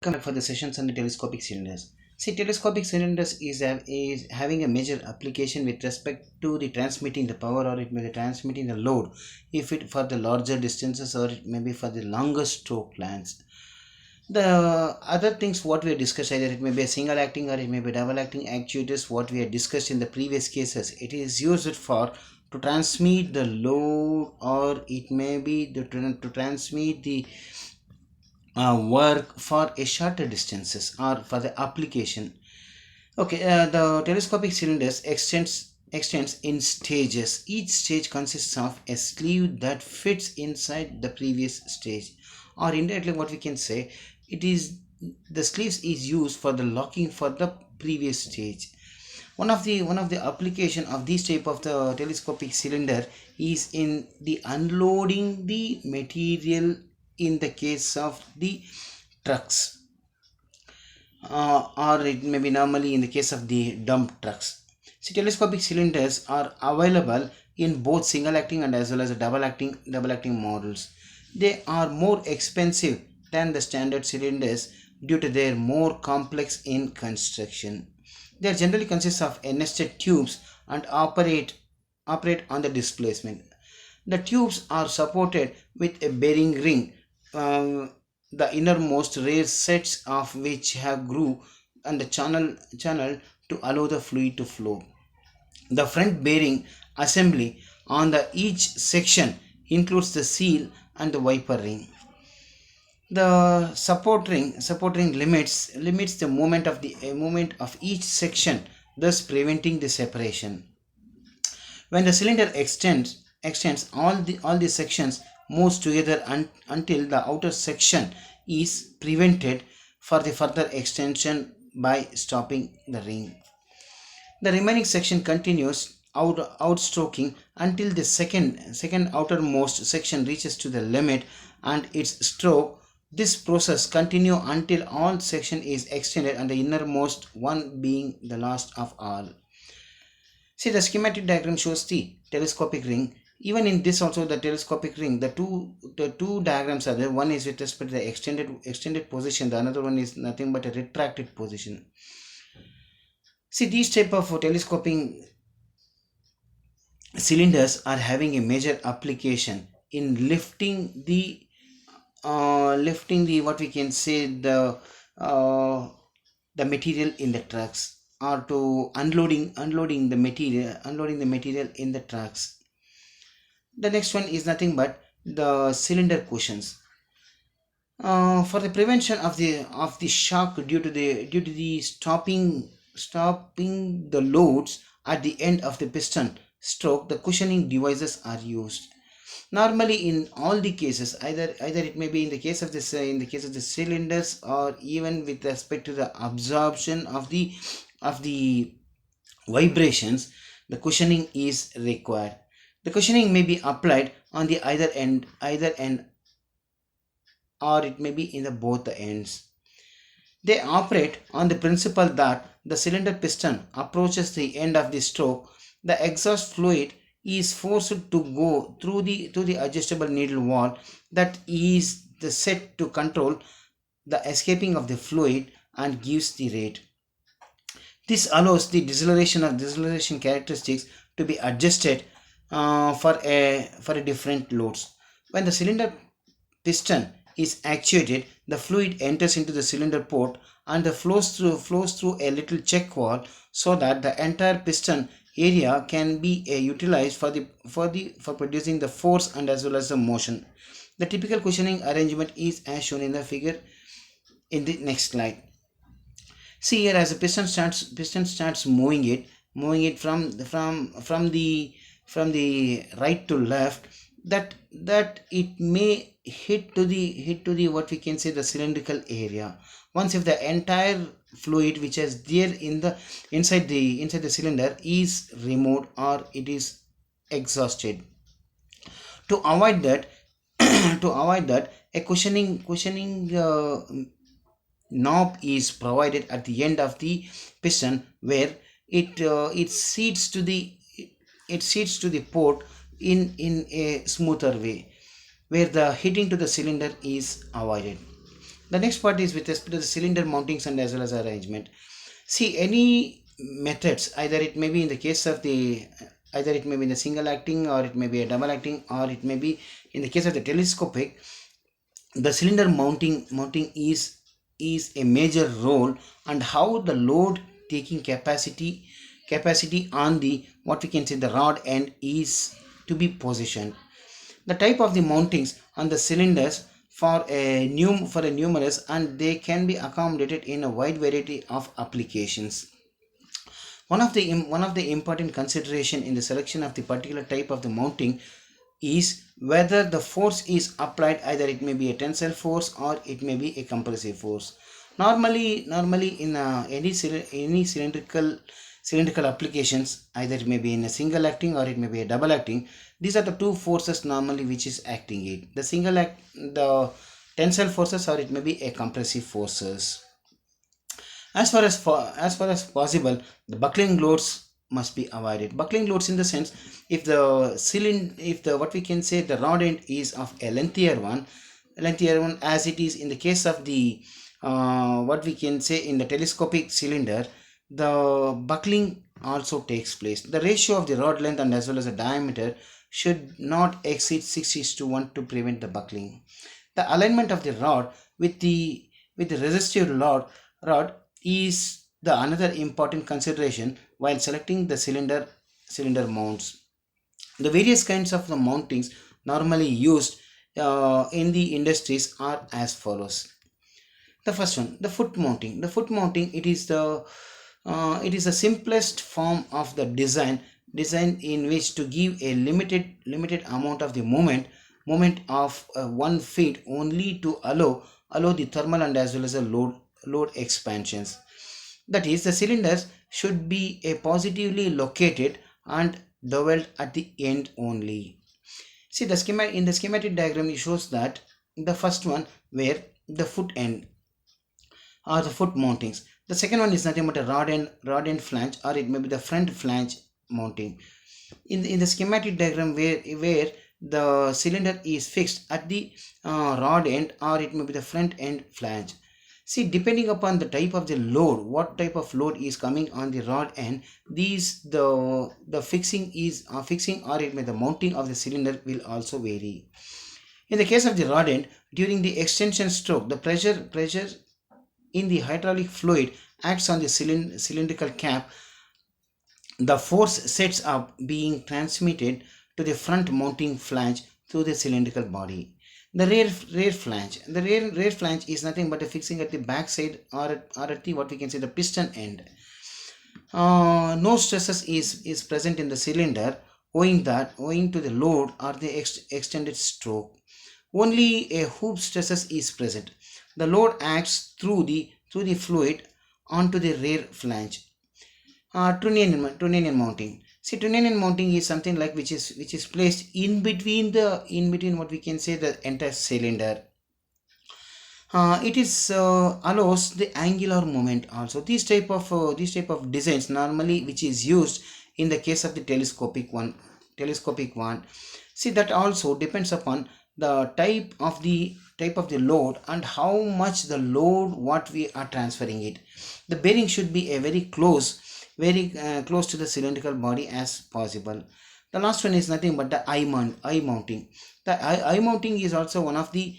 Come back for the sessions on the telescopic cylinders. See, telescopic cylinders is having a major application with respect to the transmitting the power, or it may be transmitting the load, if it for the larger distances, or it may be for the longer stroke lengths. The other things what we have discussed, either it may be a single acting or it may be double acting actuators, what we had discussed in the previous cases, it is used for to transmit the load, or it may be to transmit the work for a shorter distances or for the application. Okay, the telescopic cylinders extends in stages. Each stage consists of a sleeve that fits inside the previous stage, or indirectly what we can say, it is the sleeves is used for the locking for the previous stage. One of the application of this type of the telescopic cylinder is in the unloading the material in the case of the trucks, or it may be normally in the case of the dump trucks. So telescopic cylinders are available in both single acting and as well as double acting models. They are more expensive than the standard cylinders due to their more complex in construction. They generally consist of nested tubes and operate on the displacement. The tubes are supported with a bearing ring, the innermost rear sets of which have groove and the channel to allow the fluid to flow. The front bearing assembly on the each section includes the seal and the wiper ring. The support ring limits the movement of each section, thus preventing the separation. When the cylinder extends, all the sections moves together until the outer section is prevented for the further extension by stopping the ring. The remaining section continues outstroking until the second outermost section reaches to the limit and its stroke. This process continue until all section is extended and the innermost one being the last of all. See, the schematic diagram shows the telescopic ring. Even in this also, the telescopic ring, the two diagrams are there. One is with respect to the extended position. The another one is nothing but a retracted position. See, these type of telescoping cylinders are having a major application in lifting the what we can say uh, the material in the trucks, or to unloading the material in the trucks. The next one is nothing but the cylinder cushions, for the prevention of the shock due to the stopping the loads at the end of the piston stroke. The cushioning devices are used normally in all the cases, either it may be in the case of this in the case of the cylinders, or even with respect to the absorption of the vibrations. The cushioning is required. The cushioning may be applied on the either end, or it may be in the both the ends. They operate on the principle that the cylinder piston approaches the end of the stroke. The exhaust fluid is forced to go through the adjustable needle wall that is the set to control the escaping of the fluid and gives the rate. This allows the deceleration characteristics to be adjusted for a different loads. When the cylinder piston is actuated, the fluid enters into the cylinder port and the flows through a little check valve, so that the entire piston area can be utilized for producing the force and as well as the motion. The typical cushioning arrangement is as shown in the figure in the next slide. See here, as the piston starts moving it from the right to left, that it may hit to the what we can say the cylindrical area. Once if the entire fluid which is there inside the cylinder is removed, or it is exhausted. To avoid that, a cushioning knob is provided at the end of the piston, where it seats to the port in a smoother way, where the hitting to the cylinder is avoided. The next part is with respect to the cylinder mountings and as well as arrangement. See, any methods, either it may be in the case of the either it may be in the single acting, or it may be a double acting, or it may be in the case of the telescopic, the cylinder mounting is a major role, and how the load taking capacity on the what we can say the rod end is to be positioned. The type of the mountings on the cylinders for a numerous, and they can be accommodated in a wide variety of applications. One of the important consideration in the selection of the particular type of the mounting is whether the force is applied, either it may be a tensile force or it may be a compressive force. Normally in any cylindrical applications, either it may be in a single acting or it may be a double acting. These are the two forces normally which is acting it. The tensile forces, or it may be a compressive forces. As far as possible, the buckling loads must be avoided. Buckling loads in the sense, if the what we can say the rod end is of a lengthier one, as it is in the case of the what we can say in the telescopic cylinder, the buckling also takes place. The ratio of the rod length and as well as the diameter should not exceed 6:1 to prevent the buckling. The alignment of the rod with the resistive rod is the another important consideration while selecting the cylinder mounts. The various kinds of the mountings normally used in the industries are as follows. The first one, the foot mounting. The foot mounting, it is the simplest form of the design in which to give a limited amount of the moment of 1 feet only to allow the thermal and as well as the load expansions. That is, the cylinders should be a positively located and dowelled at the end only. See, in the schematic diagram it shows that the first one where the foot end or the foot mountings. The second one is nothing but a rod end flange, or it may be the front flange mounting. In the schematic diagram where the cylinder is fixed at the rod end, or it may be the front end flange. See, depending upon the type of the load, what type of load is coming on the rod end, the fixing or it may the mounting of the cylinder will also vary. In the case of the rod end, during the extension stroke, the pressure in the hydraulic fluid acts on the cylindrical cap. The force sets up being transmitted to the front mounting flange through the cylindrical body. The rear flange. The rear flange is nothing but a fixing at the back side, or at the what we can say the piston end. No stresses is present in the cylinder owing to the load or the extended stroke. Only a hoop stresses is present. The load acts through the fluid onto the rear flange. Trunnion mounting. See, Trunnion mounting is something like which is placed in between what we can say the entire cylinder. It is allows the angular movement also. These type of designs normally which is used in the case of the telescopic one. See, that also depends upon the type of the load and how much the load what we are transferring it. The bearing should be a very close to the cylindrical body as possible. The last one is nothing but the eye mounting. The eye mounting is also one of the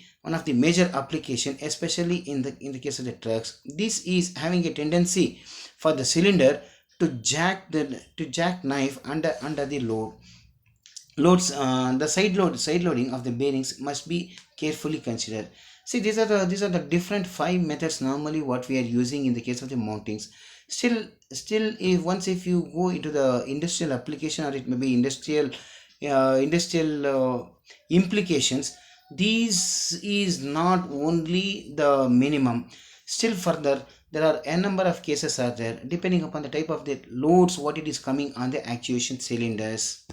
major application, especially in the case of the trucks. This is having a tendency for the cylinder to jack knife under the loads. The side loading of the bearings must be carefully considered. See, these are the different 5 methods normally what we are using in the case of the mountings. Still, if you go into the industrial application, or it may be industrial implications, these is not only the minimum. Still further, there are a number of cases are there depending upon the type of the loads what it is coming on the actuation cylinders.